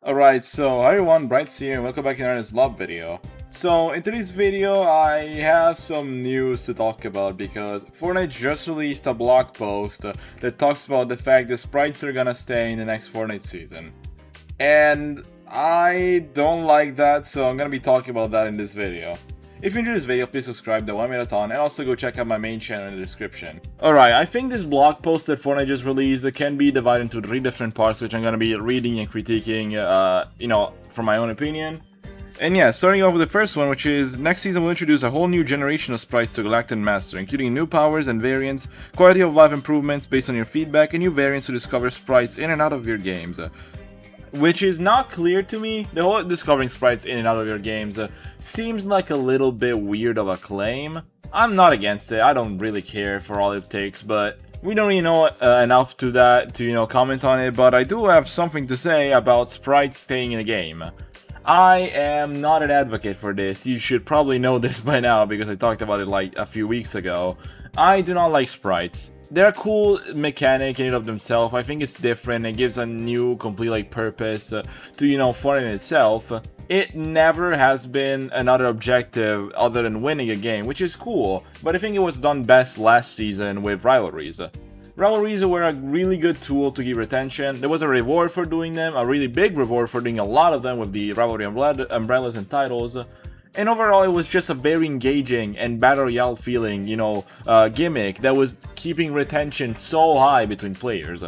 Alright, so hi everyone, Brights here and welcome back to another vlog video. So in today's video I have some news to talk about because Fortnite just released a blog post that talks about the fact that sprites are gonna stay in the next Fortnite season. And I don't like that, so I'm gonna be talking about that in this video. If you enjoyed this video, please subscribe, that would mean a ton, and also go check out my main channel in the description. Alright, I think this blog post that Fortnite just released can be divided into 3 different parts, which I'm gonna be reading and critiquing, from my own opinion. And yeah, starting off with the first one, which is, next season will introduce a whole new generation of sprites to Galactic Master, including new powers and variants, quality of life improvements based on your feedback, and new variants to discover sprites in and out of your games. Which is not clear to me. The whole discovering sprites in and out of your games seems like a little bit weird of a claim. I'm not against it, I don't really care for all it takes, but we don't really know enough to that to, comment on it, but I do have something to say about sprites staying in the game. I am not an advocate for this. You should probably know this by now because I talked about it like a few weeks ago. I do not like sprites. They're a cool mechanic in and of themselves. I think it's different. It gives a new, complete purpose to, Fortnite itself. It never has been another objective other than winning a game, which is cool. But I think it was done best last season with rivalries. Rivalries were a really good tool to keep retention. There was a reward for doing them, a really big reward for doing a lot of them with the rivalry umbrellas and titles. And overall, it was just a very engaging and battle royale feeling, gimmick that was keeping retention so high between players.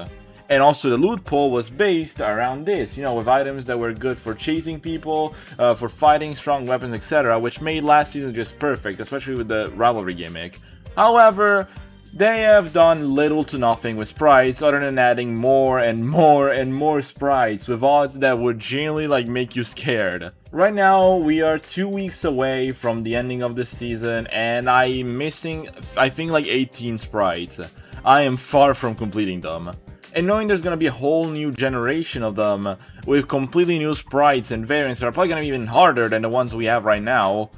And also the loot pool was based around this, with items that were good for chasing people, for fighting, strong weapons, etc., which made last season just perfect, especially with the rivalry gimmick. However, they have done little to nothing with sprites other than adding more and more and more sprites with odds that would genuinely make you scared. Right now we are 2 weeks away from the ending of this season and I'm missing I think 18 sprites. I am far from completing them. And knowing there's gonna be a whole new generation of them with completely new sprites and variants that are probably gonna be even harder than the ones we have right now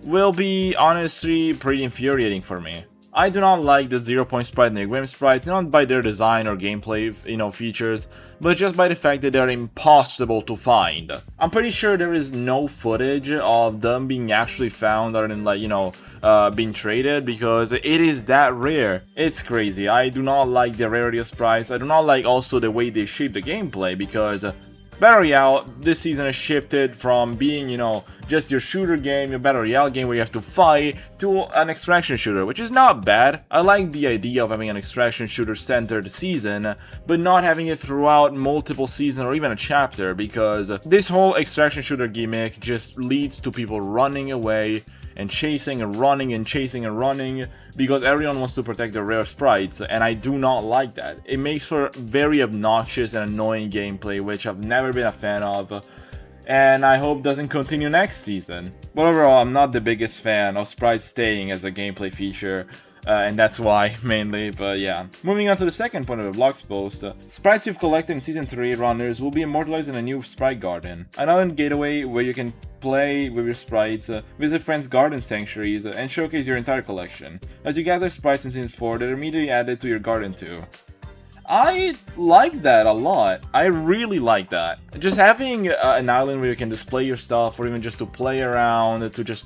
will be honestly pretty infuriating for me. I do not like the 0 point sprite and the Grim sprite, not by their design or gameplay, features, but just by the fact that they're impossible to find. I'm pretty sure there is no footage of them being actually found other than being traded because it is that rare. It's crazy. I do not like the rarity of sprites. I do not like also the way they shape the gameplay because Battle Royale this season has shifted from being, just your shooter game, your Battle Royale game where you have to fight, to an extraction shooter, which is not bad. I like the idea of having an extraction shooter centered season, but not having it throughout multiple seasons or even a chapter, because this whole extraction shooter gimmick just leads to people running away and chasing and running and chasing and running because everyone wants to protect their rare sprites, and I do not like that. It makes for very obnoxious and annoying gameplay, which I've never been a fan of, and I hope doesn't continue next season. But overall, I'm not the biggest fan of sprites staying as a gameplay feature, and that's why, mainly, but yeah. Moving on to the second point of the blog's post, sprites you've collected in Season 3 runners will be immortalized in a new sprite garden. An island gateway where you can play with your sprites, visit friends' garden sanctuaries, and showcase your entire collection. As you gather sprites in Season 4, they're immediately added to your garden too. I like that a lot. I really like that. Just having an island where you can display your stuff, or even just to play around, to just,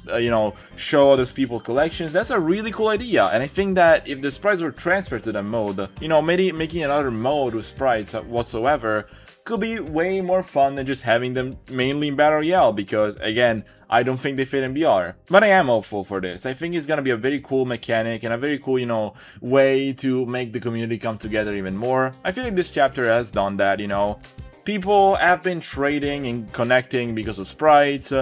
show other people collections, that's a really cool idea. And I think that if the sprites were transferred to that mode, maybe making another mode with sprites whatsoever, could be way more fun than just having them mainly in Battle Royale, because again, I don't think they fit in BR. But I am hopeful for this. I think it's gonna be a very cool mechanic and a very cool, way to make the community come together even more. I feel like this chapter has done that, People have been trading and connecting because of sprites.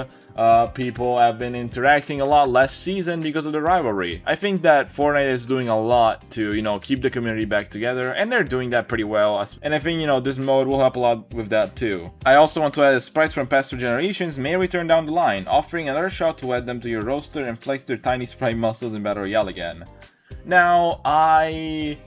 People have been interacting a lot last season because of the rivalry. I think that Fortnite is doing a lot to, keep the community back together, and they're doing that pretty well. And I think, this mode will help a lot with that too. I also want to add that sprites from past 2 generations may return down the line, offering another shot to add them to your roster and flex their tiny sprite muscles in Battle Royale again. Now, I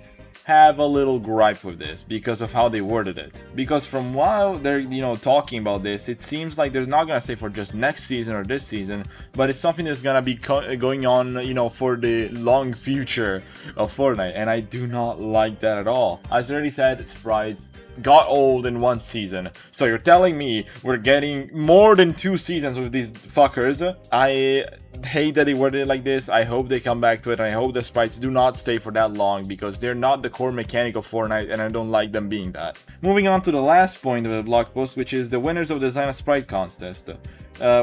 have a little gripe with this because of how they worded it. Because from while they're, talking about this, it seems like they're not gonna say for just next season or this season, but it's something that's gonna be going on, for the long future of Fortnite, and I do not like that at all. As I already said, sprites got old in one season, so you're telling me we're getting more than 2 seasons with these fuckers? I hate that they worded it like this. I hope they come back to it, and I hope the sprites do not stay for that long, because they're not the core mechanic of Fortnite, and I don't like them being that. Moving on to the last point of the blog post, which is the winners of the Design a Sprite contest,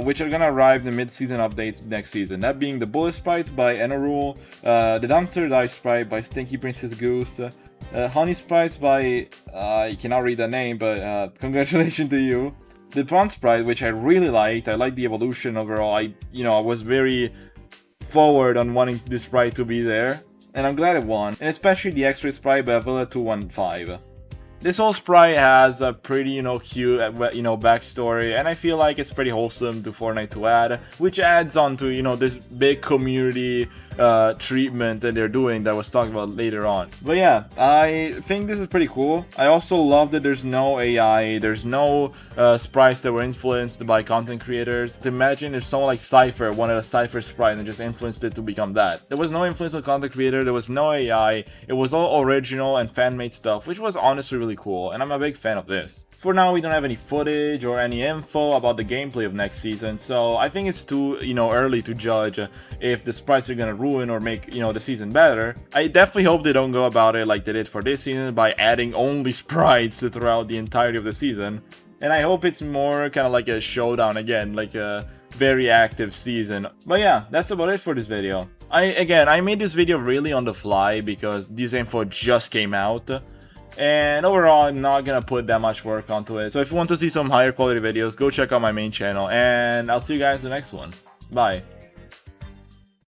which are gonna arrive in the mid-season updates next season. That being the Bullet Sprite by Enarule, the Dumpster Dive Sprite by Stinky Princess Goose, Honey Sprites by, I cannot read the name, but congratulations to you. The Pond Sprite, which I really liked. I liked the evolution overall. I was very forward on wanting this sprite to be there, and I'm glad it won. And especially the X-Ray Sprite by Avila215. This whole sprite has a pretty, cute, backstory, and I feel like it's pretty wholesome to Fortnite to add, which adds on to, this big community treatment that they're doing that was talked about later on. But yeah, I think this is pretty cool. I also love that there's no AI, there's no sprites that were influenced by content creators. To imagine if someone like Cypher wanted a Cypher sprite and just influenced it to become that. There was no influence on content creator, there was no AI, it was all original and fan-made stuff, which was honestly really cool, and I'm a big fan of this. For now, we don't have any footage or any info about the gameplay of next season, so I think it's too, early to judge if the sprites are gonna ruin or make, the season better. I definitely hope they don't go about it like they did for this season by adding only sprites throughout the entirety of the season. And I hope it's more kind of like a showdown again, like a very active season. But yeah, that's about it for this video. I made this video really on the fly because this info just came out. And overall, I'm not gonna put that much work onto it. So if you want to see some higher quality videos, go check out my main channel, and I'll see you guys in the next one. Bye.